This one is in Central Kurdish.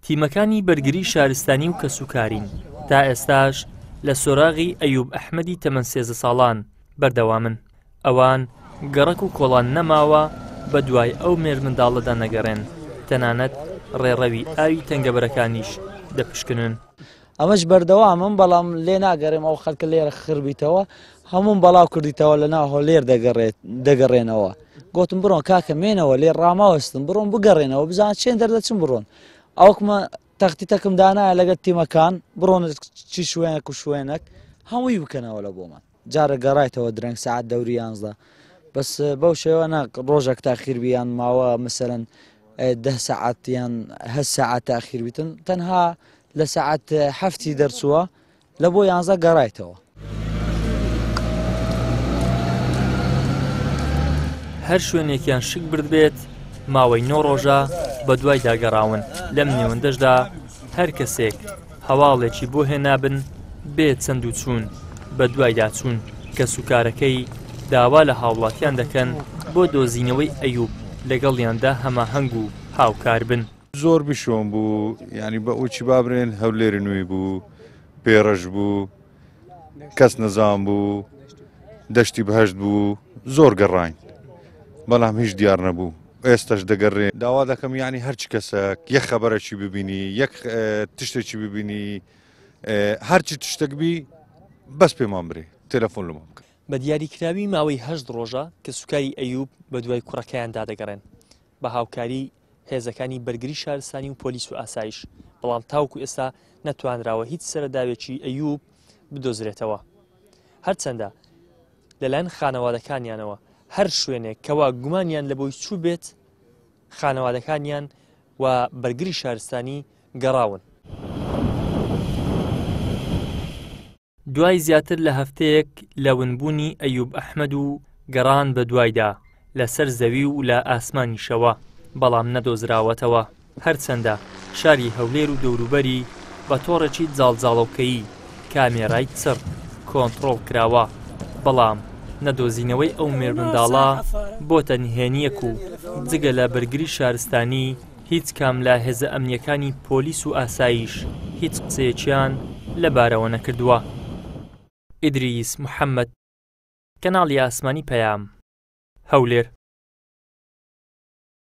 تیمەکانی بەرگری شارستانی و کەسوکارین تا ئێستاش لە سۆراغی ئەیوب ئەحمەدی تەمەن 13 ساڵان بەردەوامن. ئەوان گەڕەک و کۆڵان نەماوە بە دوای ئەو مێرمنداڵەدا نەگەڕێن، تەنانەت ڕێڕەوی ئاوی تەنگەبەرەکانیش دەپشکنن. ئەمەش بەردەوامم، بەڵام لێ ناگەڕێم ئەو خەڵکە لێرە خربیتەوە هەموم بەڵاو کردیتەوە لە ناو هەولێر دەگەڕێنەوە. گوتم بڕۆن کاکە مێنەوە لێ ڕاماوەستم بڕۆن بگەڕێنەوە بزان چێن دەردەچم بڕۆن. ئەوکمە تەختی تەکم دانایە لەگەڵ تیمەکان بڕۆن چی شوێنێک و شوێنێک هەمووی بکەنەوە لە بۆمان. جارە گەڕایتەوە درەنگ سەعات دەوری 11 بەس بەو شێوە ڕۆژێک تاخیربیان ماوە مەسەرەن 10 ساعات یان 8 ساعات تاخیربیتن، تەنها لە ساعات 7 دەرچووە لە بۆ 11 گەڕایتەوە. هەر شوێنێکیان شک برد بێت ماوەی 9 ڕۆژە بە دوای داگەڕاون. لەم نێوەندەشدا هەر کەسێک هەواڵێکی بۆ هێنابن بێت چەند و چوون بە دوایدا چوون کە سوکارەکەی داوا لە هاوڵاتیان دەکەن بۆ دۆزینەوەی ئەیوب لەگەڵیاندا هەماهەنگ و هاوکار بن. زۆر بشۆم بوو، ینی بە ئوچی بابرێن هەولێری نوێی بوو، پێڕەش بوو، کەس نەزان بوو، دەشتی بەهەشت بوو، زۆر گەڕاین بەڵام هیچ دیار نەبوو. ئێستش دەگەڕێن داوا دەکەم ینی هەرچی کەسێک یەک خەبەرێکی ببینی، یەک تشتێکی ببینی، هەرچی تشتێکبی بەس پێمان برێ تەلەفۆن لەمان بکە. بە دیاریکراوی ماوەی 8 ڕۆژە کە سوکاری ئەیوب بە دوای کوڕەکەیاندا دەگەڕێن بە هاوکاری هێزەکانی بەرگری شارستانی و پۆلیس و ئاسایش، بەڵام تاوکو ئێستا نەتوانراوە هیچ سەرەداوێکی ئەیوب بدۆزرێتەوە. هەرچەندە لەلایەن خانەوادەکانیانەوە هەر شوێنێک کەوا گومانیان لە بۆی چوو بێت خانەوادەکانیان و بەرگری شارستانی گەڕاون. دوای زیاتر لە هەفتەیەک لەونبوونی ئەیوب ئەحمەد و گەڕان بە دوایدا لەسەر زەوی و لە ئاسمانیشەوە، بەڵام نەدۆزراوەتەوە. هەرچەندە شاری هەولێر و دەوروبەری بە تۆڕێکی جاڵجاڵەوکەیی کامێرای چڕ کۆنتڕۆڵ کراوە، بەڵام نەدۆزینەوەی ئەو مێرمنداڵە بۆتە نهێنیەک و جگە لە بەرگری شارستانی هیچ کام لە هێزە ئەمنیەکانی پۆلیس و ئاسایش هیچ قسەیەکیان لەبارەوە نەکردووە. ئیدریس محەممەد، کەناڵی ئاسمانی پەیام، هەولێر.